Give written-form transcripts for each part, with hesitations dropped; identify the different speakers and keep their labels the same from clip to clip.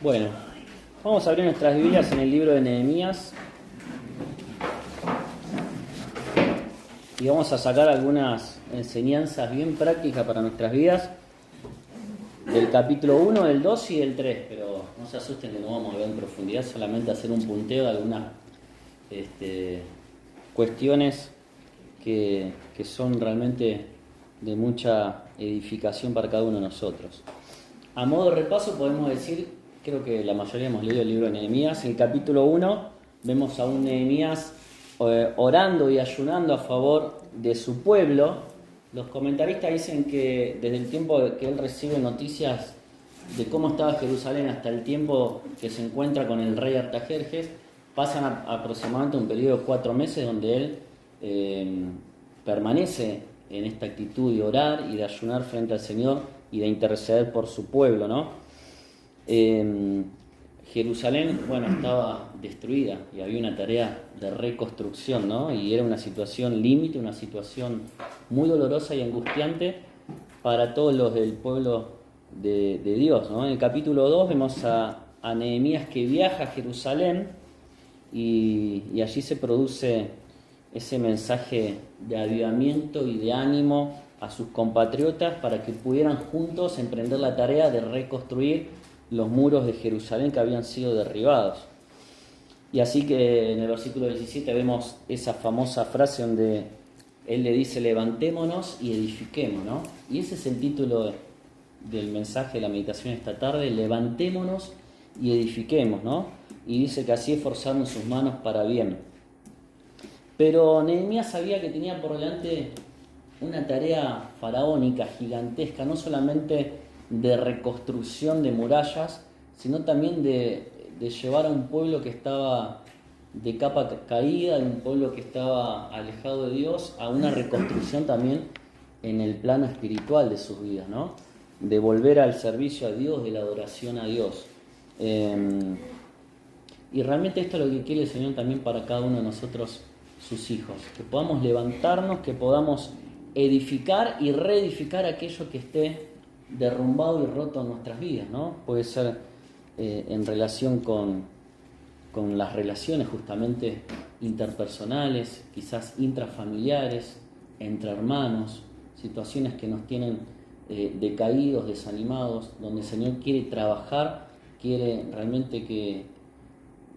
Speaker 1: Bueno, vamos a abrir nuestras Biblias en el libro de Nehemías y vamos a sacar algunas enseñanzas bien prácticas para nuestras vidas del capítulo 1, del 2 y del 3, pero no se asusten que no vamos a ver en profundidad, solamente hacer un punteo de algunas cuestiones que son realmente de mucha edificación para cada uno de nosotros. A modo de repaso podemos decir, creo que la mayoría hemos leído el libro de Nehemías. En el capítulo 1 vemos a un Nehemías orando y ayunando a favor de su pueblo. Los comentaristas dicen que desde el tiempo que él recibe noticias de cómo estaba Jerusalén hasta el tiempo que se encuentra con el rey Artajerjes, pasan aproximadamente un periodo de 4 meses donde él permanece en esta actitud de orar y de ayunar frente al Señor y de interceder por su pueblo, ¿no? Jerusalén, estaba destruida y había una tarea de reconstrucción, ¿no? Y era una situación límite, una situación muy dolorosa y angustiante para todos los del pueblo de Dios, ¿no? En el capítulo 2 vemos a Nehemías que viaja a Jerusalén y allí se produce ese mensaje de avivamiento y de ánimo a sus compatriotas para que pudieran juntos emprender la tarea de reconstruir los muros de Jerusalén que habían sido derribados. Y así que en el versículo 17 vemos esa famosa frase donde él le dice: levantémonos y edifiquemos, ¿no? Y ese es el título del mensaje de la meditación esta tarde: levantémonos y edifiquemos, ¿no? Y dice que así esforzaron sus manos para bien. Pero Nehemías sabía que tenía por delante una tarea faraónica, gigantesca, no solamente de reconstrucción de murallas, sino también de llevar a un pueblo que estaba de capa caída, de un pueblo que estaba alejado de Dios, a una reconstrucción también en el plano espiritual de sus vidas, ¿no? De volver al servicio a Dios, de la adoración a Dios. Y realmente esto es lo que quiere el Señor también para cada uno de nosotros, sus hijos, que podamos levantarnos, que podamos edificar y reedificar aquello que esté derrumbado y roto en nuestras vidas, ¿no? Puede ser en relación con las relaciones justamente interpersonales, quizás intrafamiliares, entre hermanos, situaciones que nos tienen decaídos, desanimados, donde el Señor quiere trabajar, quiere realmente que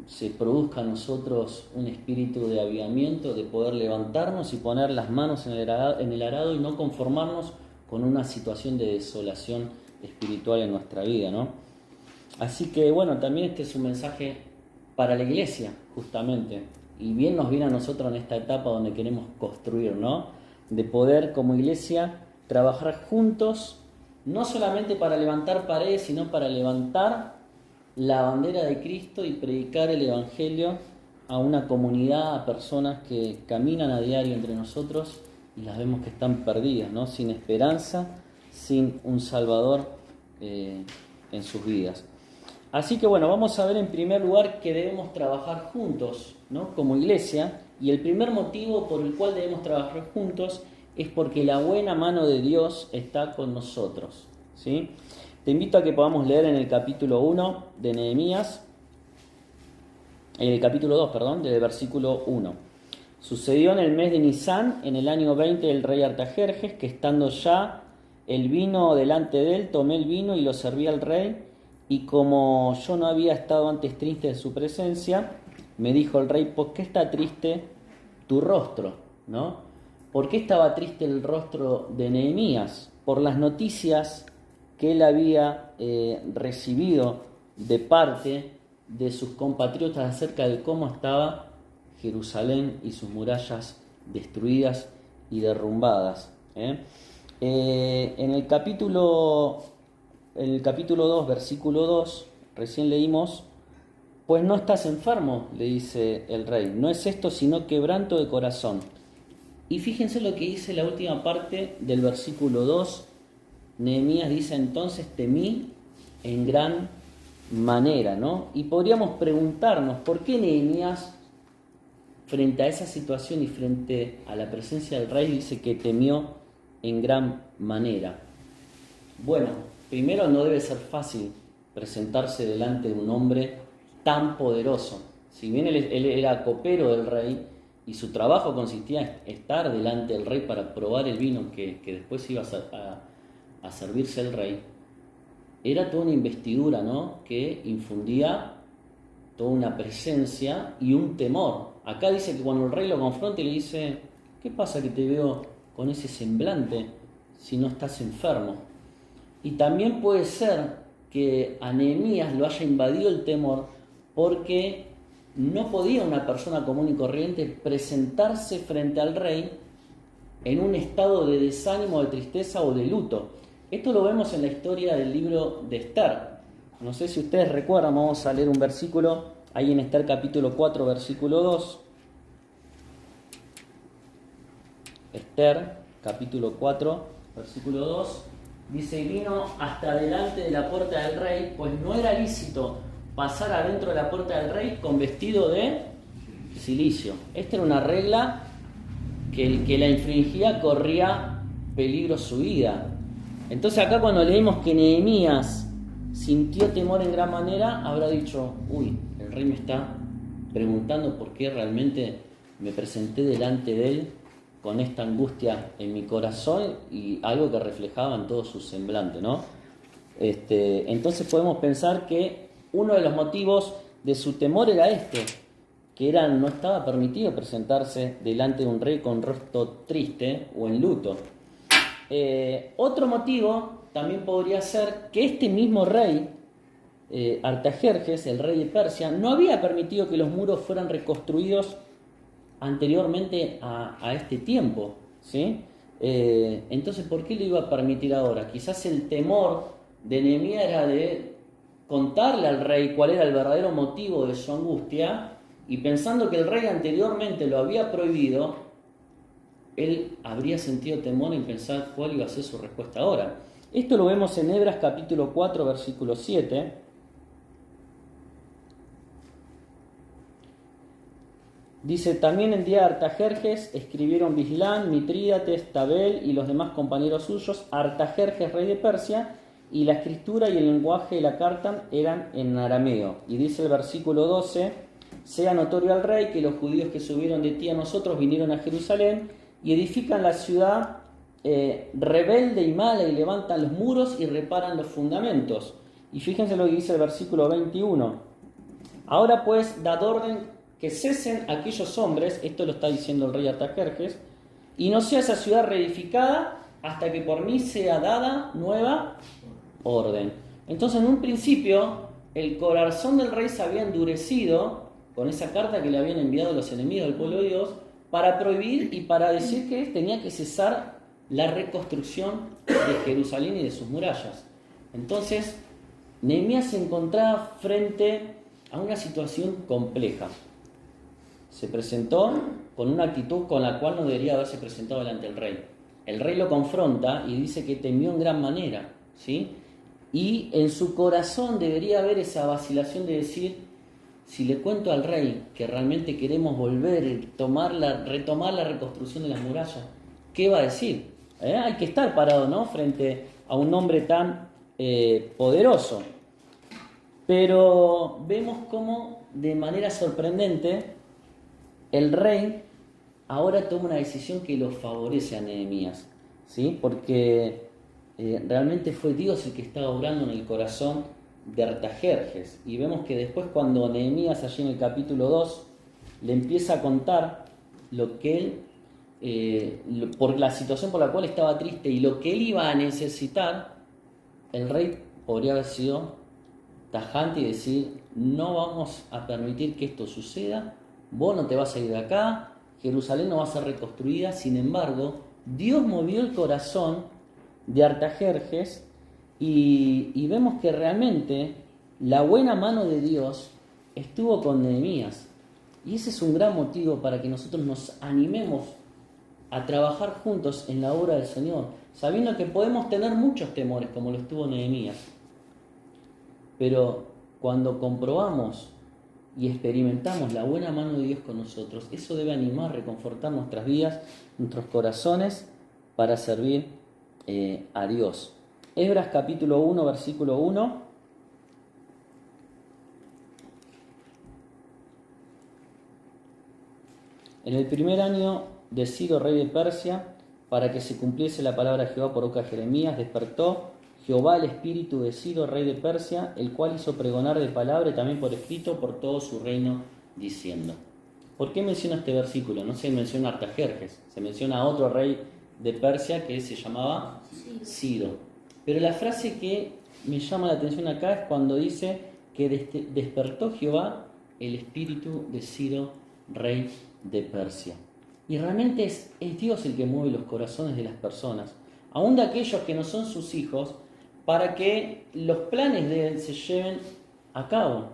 Speaker 1: se produzca en nosotros un espíritu de avivamiento, de poder levantarnos y poner las manos en el arado y no conformarnos con una situación de desolación espiritual en nuestra vida, ¿no? Así que también este es un mensaje para la iglesia, justamente, y bien nos viene a nosotros en esta etapa donde queremos construir, ¿no? De poder como iglesia trabajar juntos, no solamente para levantar paredes, sino para levantar la bandera de Cristo y predicar el Evangelio a una comunidad, a personas que caminan a diario entre nosotros y las vemos que están perdidas, ¿no? Sin esperanza, sin un Salvador en sus vidas. Así que vamos a ver en primer lugar que debemos trabajar juntos, ¿no? Como iglesia, y el primer motivo por el cual debemos trabajar juntos es porque la buena mano de Dios está con nosotros, ¿sí? Te invito a que podamos leer en el capítulo 1 de Nehemías, el capítulo 2, perdón, del versículo 1. Sucedió en el mes de Nisán, en el año 20 del rey Artajerjes, que estando ya el vino delante de él, tomé el vino y lo serví al rey, y como yo no había estado antes triste de su presencia, me dijo el rey: ¿por qué está triste tu rostro? ¿No? ¿Por qué estaba triste el rostro de Nehemías? Por las noticias que él había recibido de parte de sus compatriotas acerca de cómo estaba Jerusalén y sus murallas destruidas y derrumbadas. En el capítulo 2, versículo 2, recién leímos: pues no estás enfermo, le dice el rey, no es esto sino quebranto de corazón. Y fíjense lo que dice la última parte del versículo 2. Nehemías dice: entonces temí en gran manera, ¿no? Y podríamos preguntarnos, ¿por qué Nehemías, frente a esa situación y frente a la presencia del rey, dice que temió en gran manera? Primero, no debe ser fácil presentarse delante de un hombre tan poderoso. Si bien él era copero del rey y su trabajo consistía en estar delante del rey para probar el vino que después iba a servirse el rey, era toda una investidura, ¿no?, que infundía toda una presencia y un temor. Acá dice que cuando el rey lo confronta y le dice: ¿qué pasa que te veo con ese semblante si no estás enfermo? Y también puede ser que a Nehemías lo haya invadido el temor porque no podía una persona común y corriente presentarse frente al rey en un estado de desánimo, de tristeza o de luto. Esto lo vemos en la historia del libro de Esther. No sé si ustedes recuerdan, vamos a leer un versículo ahí en Esther capítulo 4, versículo 2. Esther capítulo 4, versículo 2. Dice: y vino hasta delante de la puerta del rey, pues no era lícito pasar adentro de la puerta del rey con vestido de cilicio. Esta era una regla que el que la infringía corría peligro su vida. Entonces acá cuando leemos que Nehemías sintió temor en gran manera, habrá dicho: uy, el rey me está preguntando por qué realmente me presenté delante de él con esta angustia en mi corazón, y algo que reflejaba en todo su semblante, ¿no? Entonces podemos pensar que uno de los motivos de su temor era que no estaba permitido presentarse delante de un rey con rostro triste o en luto. Otro motivo también podría ser que este mismo rey, Artajerjes, el rey de Persia, no había permitido que los muros fueran reconstruidos anteriormente a este tiempo, ¿sí? Entonces, ¿por qué lo iba a permitir ahora? Quizás el temor de Nehemías era de contarle al rey cuál era el verdadero motivo de su angustia, y pensando que el rey anteriormente lo había prohibido, él habría sentido temor en pensar cuál iba a ser su respuesta ahora. Esto lo vemos en Hebras capítulo 4, versículo 7. Dice: también en día de Artajerjes escribieron Bislán, Mitrídates, Tabel y los demás compañeros suyos, Artajerjes, rey de Persia, y la escritura y el lenguaje de la carta eran en arameo. Y dice el versículo 12: sea notorio al rey que los judíos que subieron de ti a nosotros vinieron a Jerusalén y edifican la ciudad rebelde y mala, y levantan los muros y reparan los fundamentos. Y fíjense lo que dice el versículo 21: ahora pues dad orden que cesen aquellos hombres, esto lo está diciendo el rey Artajerjes, y no sea esa ciudad reedificada hasta que por mí sea dada nueva orden. Entonces, en un principio, el corazón del rey se había endurecido con esa carta que le habían enviado los enemigos del pueblo de Dios para prohibir y para decir que tenía que cesar la reconstrucción de Jerusalén y de sus murallas. Entonces, Nehemías se encontraba frente a una situación compleja. Se presentó con una actitud con la cual no debería haberse presentado delante del rey. El rey lo confronta y dice que temió en gran manera, ¿sí? Y en su corazón debería haber esa vacilación de decir: si le cuento al rey que realmente queremos volver, retomar la reconstrucción de las murallas, ¿qué va a decir? Hay que estar parado, ¿no?, frente a un hombre tan poderoso. Pero vemos cómo, de manera sorprendente, el rey ahora toma una decisión que lo favorece a Nehemías, ¿sí? Porque realmente fue Dios el que estaba obrando en el corazón de Artajerjes. Y vemos que después, cuando Nehemías, allí en el capítulo 2, le empieza a contar lo que él, por la situación por la cual estaba triste y lo que él iba a necesitar, el rey podría haber sido tajante y decir: no vamos a permitir que esto suceda, vos no te vas a ir de acá, Jerusalén no va a ser reconstruida. Sin embargo, Dios movió el corazón de Artajerjes y vemos que realmente la buena mano de Dios estuvo con Nehemías. Y ese es un gran motivo para que nosotros nos animemos a trabajar juntos en la obra del Señor, sabiendo que podemos tener muchos temores, como lo estuvo Nehemías. Pero cuando comprobamos y experimentamos la buena mano de Dios con nosotros, eso debe animar, reconfortar nuestras vidas, nuestros corazones, para servir a Dios. Hebras capítulo 1, versículo 1. En el primer año de Ciro, rey de Persia, para que se cumpliese la palabra de Jehová por boca de Jeremías, despertó Jehová el espíritu de Ciro, rey de Persia, el cual hizo pregonar de palabra y también por escrito por todo su reino, diciendo. ¿Por qué menciona este versículo? No se menciona Artajerjes, se menciona a otro rey de Persia que se llamaba Ciro. Pero la frase que me llama la atención acá es cuando dice que despertó Jehová el espíritu de Ciro, rey de Persia. Y realmente es Dios el que mueve los corazones de las personas, aún de aquellos que no son sus hijos, para que los planes de Él se lleven a cabo.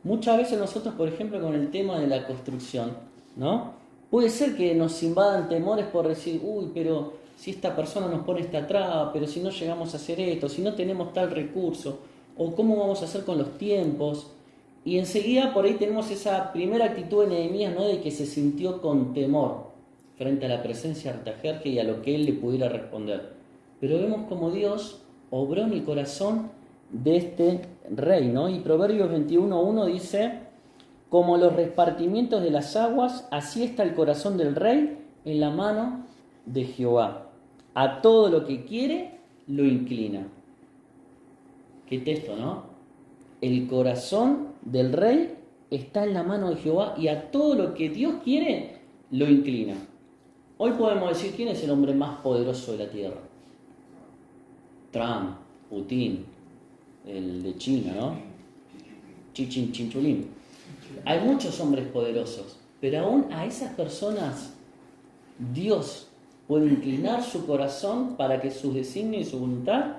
Speaker 1: Muchas veces nosotros, por ejemplo, con el tema de la construcción, ¿no? Puede ser que nos invadan temores por decir, uy, pero si esta persona nos pone esta traba, pero si no llegamos a hacer esto, si no tenemos tal recurso, o cómo vamos a hacer con los tiempos. Y enseguida por ahí tenemos esa primera actitud de Nehemías, ¿no? De que se sintió con temor frente a la presencia de Artajerjes y a lo que él le pudiera responder. Pero vemos como Dios obró en el corazón de este rey, ¿no? Y Proverbios 21:1 dice, como los repartimientos de las aguas, así está el corazón del rey en la mano de Jehová. A todo lo que quiere, lo inclina. Qué texto, ¿no? El corazón del rey está en la mano de Jehová y a todo lo que Dios quiere, lo inclina. Hoy podemos decir, ¿quién es el hombre más poderoso de la tierra? Trump, Putin, el de China, ¿no? Chinchulín. Hay muchos hombres poderosos, pero aún a esas personas Dios puede inclinar su corazón para que sus designios y su voluntad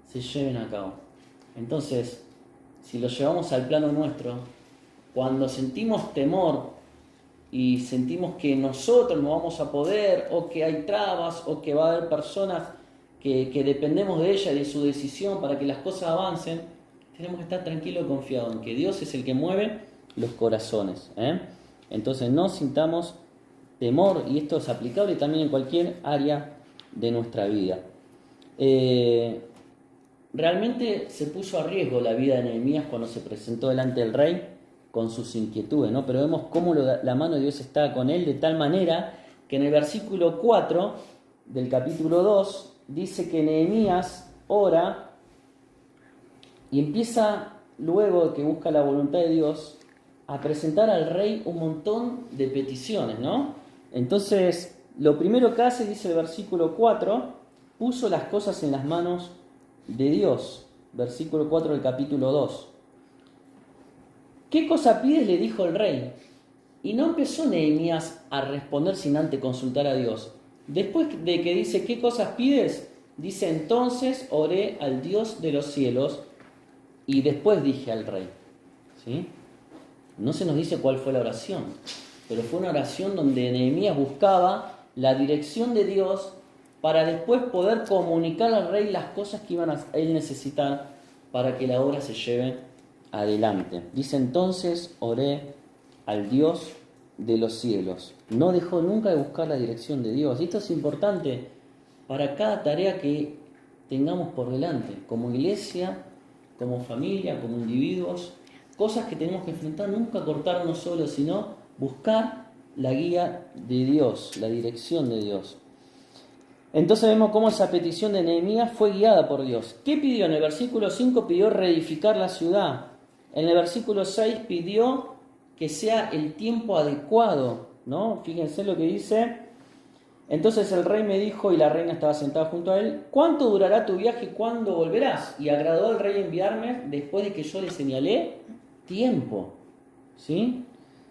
Speaker 1: se lleven a cabo. Entonces, si lo llevamos al plano nuestro, cuando sentimos temor y sentimos que nosotros no vamos a poder, o que hay trabas, o que va a haber personas que dependemos de ella y de su decisión para que las cosas avancen, tenemos que estar tranquilos y confiados en que Dios es el que mueve los corazones. Entonces no sintamos temor, y esto es aplicable también en cualquier área de nuestra vida. Realmente se puso a riesgo la vida de Nehemías cuando se presentó delante del rey con sus inquietudes, ¿no? Pero vemos cómo la mano de Dios está con él de tal manera que en el versículo 4 del capítulo 2 dice que Nehemías ora y empieza, luego de que busca la voluntad de Dios, a presentar al rey un montón de peticiones, ¿no? Entonces, lo primero que hace, dice el versículo 4, puso las cosas en las manos de Dios. Versículo 4 del capítulo 2. ¿Qué cosa pides?, le dijo el rey. Y no empezó Nehemías a responder sin antes consultar a Dios. Después de que dice, ¿qué cosas pides?, dice, entonces oré al Dios de los cielos y después dije al rey. ¿Sí? No se nos dice cuál fue la oración, pero fue una oración donde Nehemías buscaba la dirección de Dios para después poder comunicar al rey las cosas que iban a él necesitar para que la obra se lleve adelante. Dice, entonces oré al Dios de los cielos. No dejó nunca de buscar la dirección de Dios. Y esto es importante para cada tarea que tengamos por delante, como iglesia, como familia, como individuos. Cosas que tenemos que enfrentar, nunca cortarnos solos, sino buscar la guía de Dios, la dirección de Dios. Entonces vemos cómo esa petición de Nehemías fue guiada por Dios. ¿Qué pidió? En el versículo 5 pidió reedificar la ciudad. En el versículo 6 pidió que sea el tiempo adecuado, ¿no? Fíjense lo que dice. Entonces el rey me dijo, y la reina estaba sentada junto a él, ¿cuánto durará tu viaje y cuándo volverás? Y agradó al rey enviarme después de que yo le señalé tiempo. ¿Sí?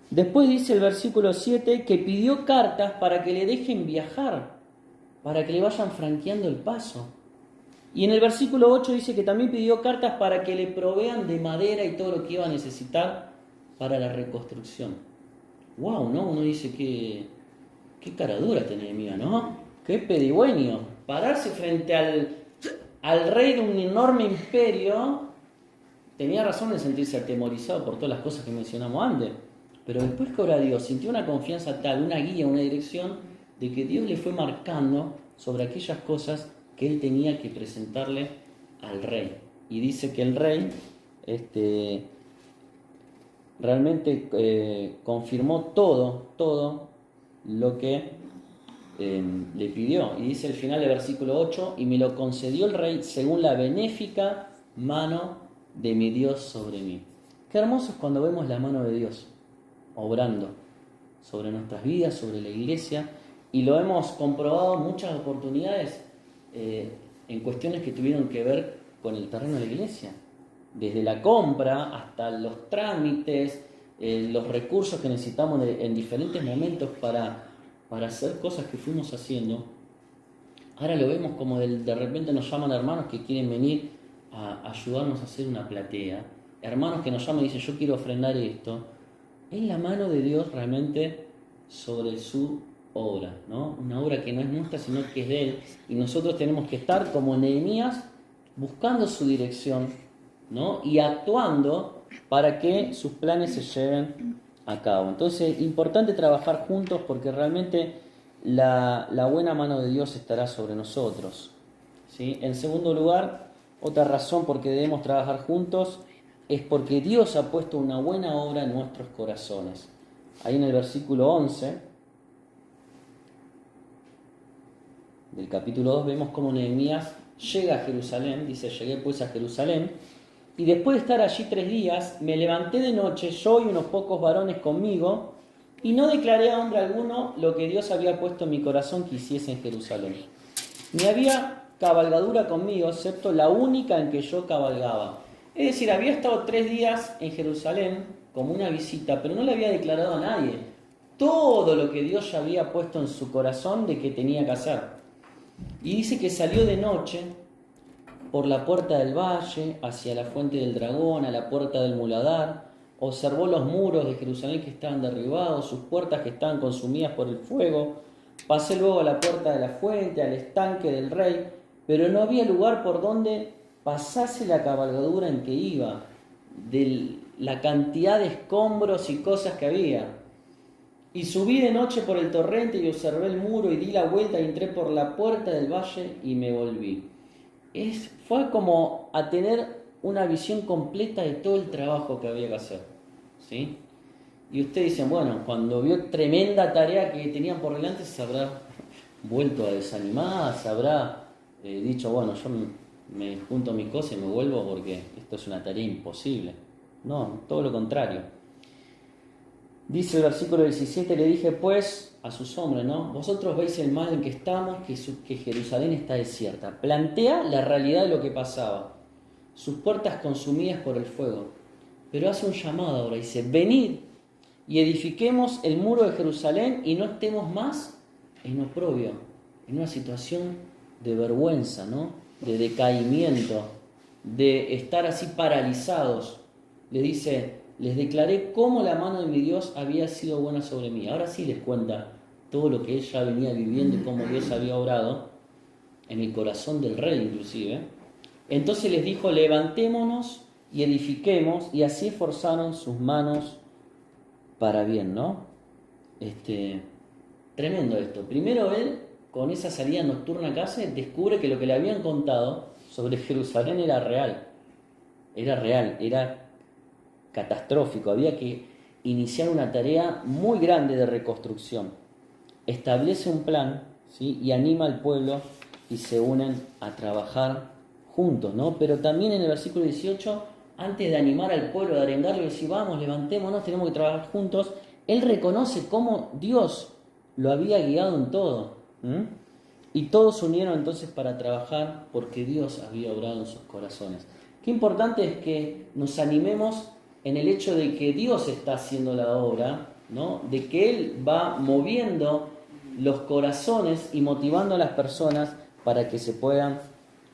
Speaker 1: Después dice el versículo 7 que pidió cartas para que le dejen viajar, para que le vayan franqueando el paso. Y en el versículo 8 dice que también pidió cartas para que le provean de madera y todo lo que iba a necesitar para la reconstrucción. ¡Wow! ¿No? Uno dice que qué cara dura tenía Nehemías, ¿no? ¡Qué pedigüeño! Pararse frente al rey de un enorme imperio. Tenía razón de sentirse atemorizado por todas las cosas que mencionamos antes. Pero después que ora Dios, sintió una confianza tal, una guía, una dirección, de que Dios le fue marcando sobre aquellas cosas que él tenía que presentarle al rey. Y dice que el rey realmente confirmó todo lo que le pidió. Y dice el final del versículo 8, y me lo concedió el rey según la benéfica mano de mi Dios sobre mí. Qué hermoso es cuando vemos la mano de Dios obrando sobre nuestras vidas, sobre la iglesia, y lo hemos comprobado en muchas oportunidades en cuestiones que tuvieron que ver con el terreno de la iglesia, desde la compra hasta los trámites, los recursos que necesitamos en diferentes momentos para hacer cosas que fuimos haciendo. Ahora lo vemos como de repente nos llaman hermanos que quieren venir a ayudarnos a hacer una platea, hermanos que nos llaman y dicen yo quiero ofrendar esto. Es la mano de Dios realmente sobre su obra, ¿no? Una obra que no es nuestra sino que es de Él, y nosotros tenemos que estar como Nehemías buscando su dirección, ¿no? Y actuando para que sus planes se lleven a cabo. Entonces, importante trabajar juntos porque realmente la buena mano de Dios estará sobre nosotros, ¿sí? En segundo lugar, otra razón por qué debemos trabajar juntos es porque Dios ha puesto una buena obra en nuestros corazones. Ahí en el versículo 11 del capítulo 2 vemos cómo Nehemías llega a Jerusalén, dice, llegué pues a Jerusalén, y después de estar allí 3 días, me levanté de noche, yo y unos pocos varones conmigo, y no declaré a hombre alguno lo que Dios había puesto en mi corazón que hiciese en Jerusalén. Ni había cabalgadura conmigo, excepto la única en que yo cabalgaba. Es decir, había estado 3 días en Jerusalén como una visita, pero no le había declarado a nadie todo lo que Dios ya había puesto en su corazón de que tenía que hacer. Y dice que salió de noche por la puerta del valle, hacia la fuente del dragón, a la puerta del muladar, observó los muros de Jerusalén que estaban derribados, sus puertas que estaban consumidas por el fuego. Pasé luego a la puerta de la fuente, al estanque del rey, pero no había lugar por donde pasase la cabalgadura en que iba, de la cantidad de escombros y cosas que había. Y subí de noche por el torrente y observé el muro y di la vuelta y entré por la puerta del valle y me volví. Fue como a tener una visión completa de todo el trabajo que había que hacer, ¿sí? Y ustedes dicen, bueno, cuando vio tremenda tarea que tenían por delante, se habrá vuelto a desanimar, se habrá dicho, bueno, yo me junto mis cosas y me vuelvo porque esto es una tarea imposible. No, todo lo contrario. Dice el versículo 17, le dije pues a sus hombres, ¿no? Vosotros veis el mal en que estamos, que Jerusalén está desierta. Plantea la realidad de lo que pasaba. Sus puertas consumidas por el fuego. Pero hace un llamado ahora, dice, venid y edifiquemos el muro de Jerusalén y no estemos más en oprobio, en una situación de vergüenza, ¿no? De decaimiento, de estar así paralizados. Le dice, les declaré cómo la mano de mi Dios había sido buena sobre mí. Ahora sí les cuenta todo lo que él ya venía viviendo y cómo Dios había obrado en el corazón del rey inclusive. Entonces les dijo, levantémonos y edifiquemos, y así esforzaron sus manos para bien, ¿no? Tremendo esto. Primero él, con esa salida nocturna que hace, descubre que lo que le habían contado sobre Jerusalén era real. Era catastrófico. Había que iniciar una tarea muy grande de reconstrucción. Establece un plan, ¿sí? Y anima al pueblo y se unen a trabajar juntos, ¿no? Pero también en el versículo 18, antes de animar al pueblo, de arengarlo y decir, vamos, levantémonos, tenemos que trabajar juntos, él reconoce cómo Dios lo había guiado en todo. Y todos se unieron entonces para trabajar porque Dios había obrado en sus corazones. Qué importante es que nos animemos en el hecho de que Dios está haciendo la obra, ¿no? De que Él va moviendo los corazones y motivando a las personas para que se puedan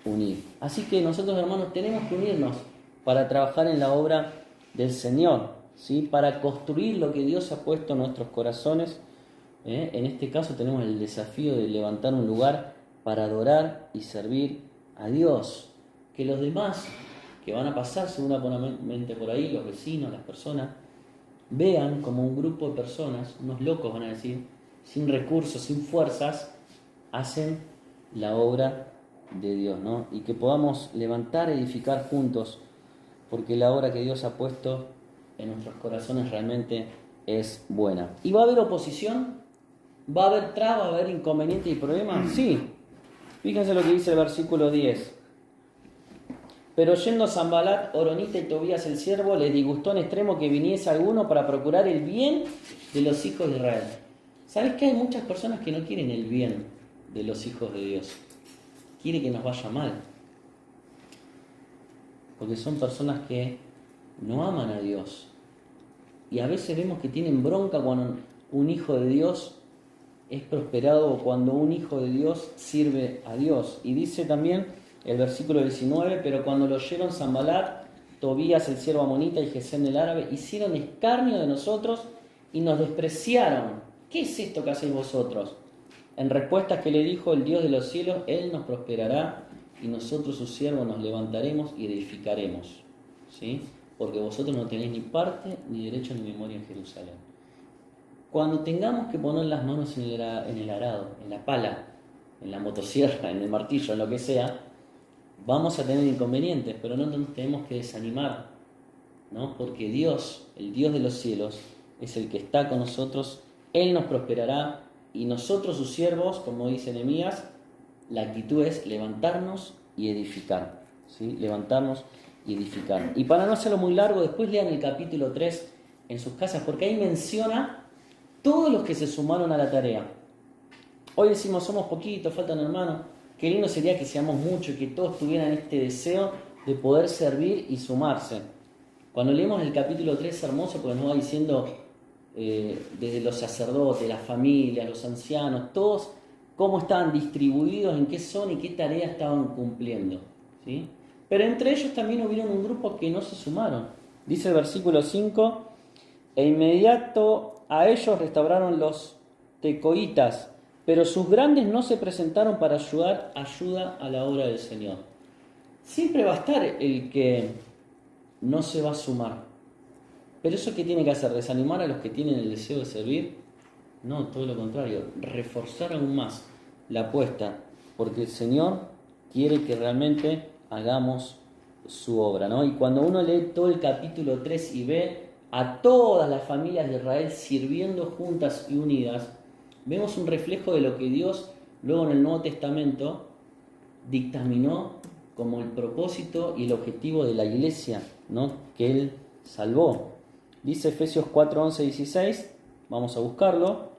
Speaker 1: unir. Así que nosotros, hermanos, tenemos que unirnos para trabajar en la obra del Señor, ¿sí? Para construir lo que Dios ha puesto en nuestros corazones. En este caso tenemos el desafío de levantar un lugar para adorar y servir a Dios. Que los demás que van a pasar seguramente por ahí, los vecinos, las personas, vean como un grupo de personas, unos locos van a decir, sin recursos, sin fuerzas, hacen la obra de Dios, ¿no? Y que podamos levantar, edificar juntos, porque la obra que Dios ha puesto en nuestros corazones realmente es buena. ¿Y va a haber oposición? ¿Va a haber trabas, va a haber inconvenientes y problemas? Sí. Fíjense lo que dice el versículo 10. Pero yendo Sanbalat, Horonita y Tobías el siervo, les disgustó en extremo que viniese alguno para procurar el bien de los hijos de Israel. ¿Sabes que hay muchas personas que no quieren el bien de los hijos de Dios? Quiere que nos vaya mal. Porque son personas que no aman a Dios. Y a veces vemos que tienen bronca cuando un hijo de Dios es prosperado o cuando un hijo de Dios sirve a Dios. Y dice también el versículo 19, pero cuando lo oyeron Sanbalat, Tobías el siervo amonita y Gesem el árabe, hicieron escarnio de nosotros y nos despreciaron. ¿Qué es esto que hacéis vosotros? En respuesta que le dijo el Dios de los cielos, Él nos prosperará y nosotros sus siervos nos levantaremos y edificaremos. ¿Sí? Porque vosotros no tenéis ni parte, ni derecho, ni memoria en Jerusalén. Cuando tengamos que poner las manos en el arado, en la pala, en la motosierra, en el martillo, en lo que sea, vamos a tener inconvenientes, pero no nos tenemos que desanimar, ¿no? Porque Dios, el Dios de los cielos, es el que está con nosotros, Él nos prosperará y nosotros sus siervos, como dice Nehemías, la actitud es levantarnos y edificar, ¿sí? Levantarnos y edificar. Y para no hacerlo muy largo, después lean el capítulo 3 en sus casas, porque ahí menciona todos los que se sumaron a la tarea. Hoy decimos, somos poquitos, faltan hermanos. Qué lindo sería que seamos muchos y que todos tuvieran este deseo de poder servir y sumarse. Cuando leemos el capítulo 3 es hermoso porque nos va diciendo desde los sacerdotes, las familias, los ancianos, todos cómo estaban distribuidos, en qué zona y qué tarea estaban cumpliendo, ¿sí? Pero entre ellos también hubieron un grupo que no se sumaron. Dice el versículo 5, e inmediato a ellos restauraron los tecoitas, pero sus grandes no se presentaron para ayuda a la obra del Señor. Siempre va a estar el que no se va a sumar. Pero ¿eso qué tiene que hacer? ¿Desanimar a los que tienen el deseo de servir? No, todo lo contrario. Reforzar aún más la apuesta. Porque el Señor quiere que realmente hagamos su obra, ¿no? Y cuando uno lee todo el capítulo 3 y ve a todas las familias de Israel sirviendo juntas y unidas, vemos un reflejo de lo que Dios luego en el Nuevo Testamento dictaminó como el propósito y el objetivo de la iglesia, ¿no? Que Él salvó. Dice Efesios 4, 11, 16, vamos a buscarlo,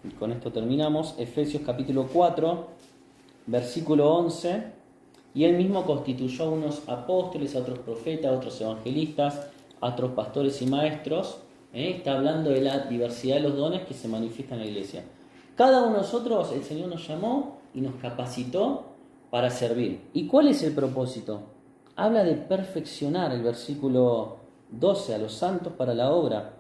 Speaker 1: y con esto terminamos. Efesios capítulo 4, versículo 11, y Él mismo constituyó a unos apóstoles, a otros profetas, a otros evangelistas, a otros pastores y maestros. Está hablando de la diversidad de los dones que se manifiestan en la iglesia. Cada uno de nosotros, el Señor nos llamó y nos capacitó para servir. ¿Y cuál es el propósito? Habla de perfeccionar, el versículo 12, a los santos para la obra.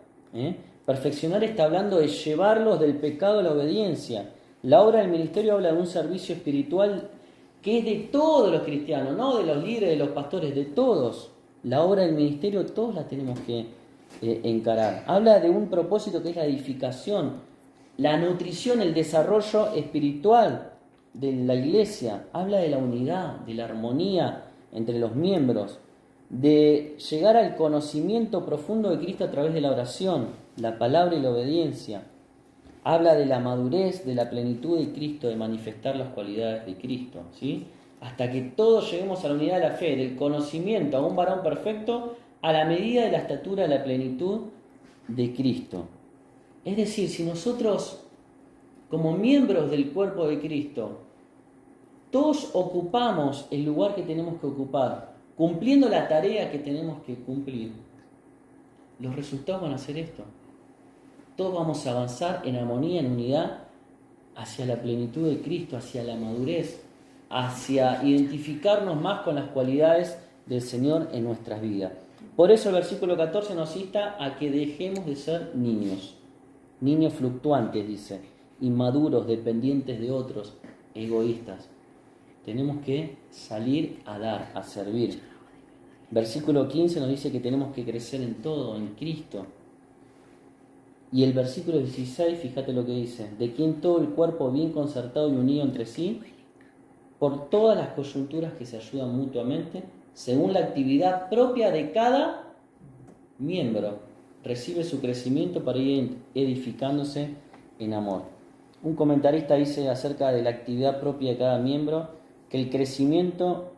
Speaker 1: Perfeccionar está hablando de llevarlos del pecado a la obediencia. La obra del ministerio habla de un servicio espiritual que es de todos los cristianos, no de los líderes, de los pastores, de todos. La obra del ministerio todos la tenemos que encarar. Habla de un propósito que es la edificación, la nutrición, el desarrollo espiritual de la iglesia. Habla de la unidad, de la armonía entre los miembros, de llegar al conocimiento profundo de Cristo a través de la oración, la palabra y la obediencia. Habla de la madurez, de la plenitud de Cristo, de manifestar las cualidades de Cristo, ¿sí? Hasta que todos lleguemos a la unidad de la fe, del conocimiento a un varón perfecto, a la medida de la estatura de la plenitud de Cristo. Es decir, si nosotros, como miembros del cuerpo de Cristo, todos ocupamos el lugar que tenemos que ocupar, cumpliendo la tarea que tenemos que cumplir, los resultados van a ser esto. Todos vamos a avanzar en armonía, en unidad, hacia la plenitud de Cristo, hacia la madurez, hacia identificarnos más con las cualidades del Señor en nuestras vidas. Por eso el versículo 14 nos insta a que dejemos de ser niños fluctuantes, dice, inmaduros, dependientes de otros, egoístas. Tenemos que salir a dar, a servir. Versículo 15 nos dice que tenemos que crecer en todo, en Cristo. Y el versículo 16, fíjate lo que dice, de quien todo el cuerpo bien concertado y unido entre sí, por todas las coyunturas que se ayudan mutuamente, según la actividad propia de cada miembro, recibe su crecimiento para ir edificándose en amor. Un comentarista dice acerca de la actividad propia de cada miembro que el crecimiento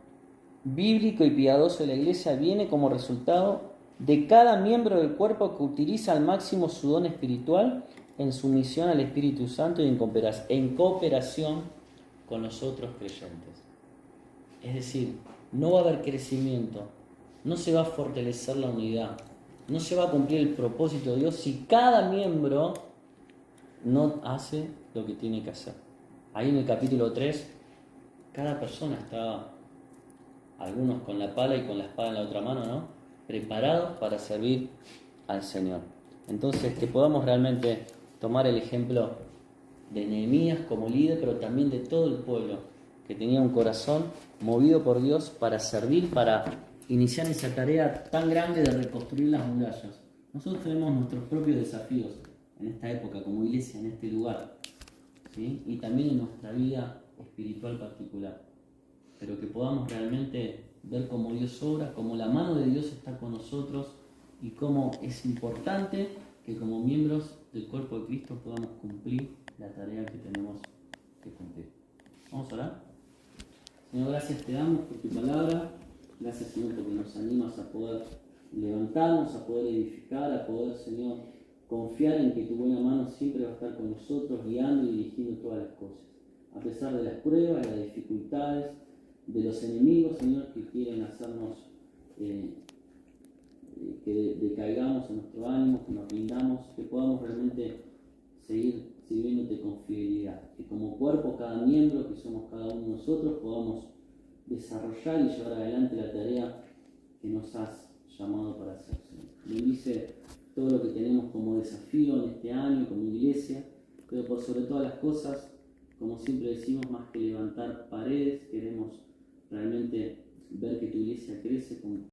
Speaker 1: bíblico y piadoso de la iglesia viene como resultado de cada miembro del cuerpo que utiliza al máximo su don espiritual en sumisión al Espíritu Santo y en cooperación con los otros creyentes. Es decir, no va a haber crecimiento, no se va a fortalecer la unidad, no se va a cumplir el propósito de Dios si cada miembro no hace lo que tiene que hacer. Ahí en el capítulo 3, cada persona estaba, algunos con la pala y con la espada en la otra mano, ¿no?, preparados para servir al Señor. Entonces, que podamos realmente tomar el ejemplo de Nehemías como líder, pero también de todo el pueblo, que tenía un corazón movido por Dios para servir, para iniciar esa tarea tan grande de reconstruir las murallas. Nosotros tenemos nuestros propios desafíos en esta época, como iglesia, en este lugar, ¿sí? Y también en nuestra vida espiritual particular. Pero que podamos realmente ver cómo Dios obra, cómo la mano de Dios está con nosotros y cómo es importante que como miembros del cuerpo de Cristo podamos cumplir la tarea que tenemos que cumplir. Vamos a orar. Señor, gracias te damos por tu palabra. Gracias, Señor, porque nos animas a poder levantarnos, a poder edificar, a poder, Señor, confiar en que tu buena mano siempre va a estar con nosotros, guiando y dirigiendo todas las cosas. A pesar de las pruebas, de las dificultades, de los enemigos, Señor, que quieren hacernos que decaigamos en nuestro ánimo, que nos rindamos, que podamos realmente seguir sirviéndote con fidelidad. Que como cuerpo, cada miembro, que somos cada uno de nosotros, podamos desarrollar y llevar adelante la tarea que nos has llamado para hacer, Señor. Bendice todo lo que tenemos como desafío en este año, como iglesia, pero por sobre todas las cosas, como siempre decimos, más que levantar paredes, queremos realmente ver que tu iglesia crece con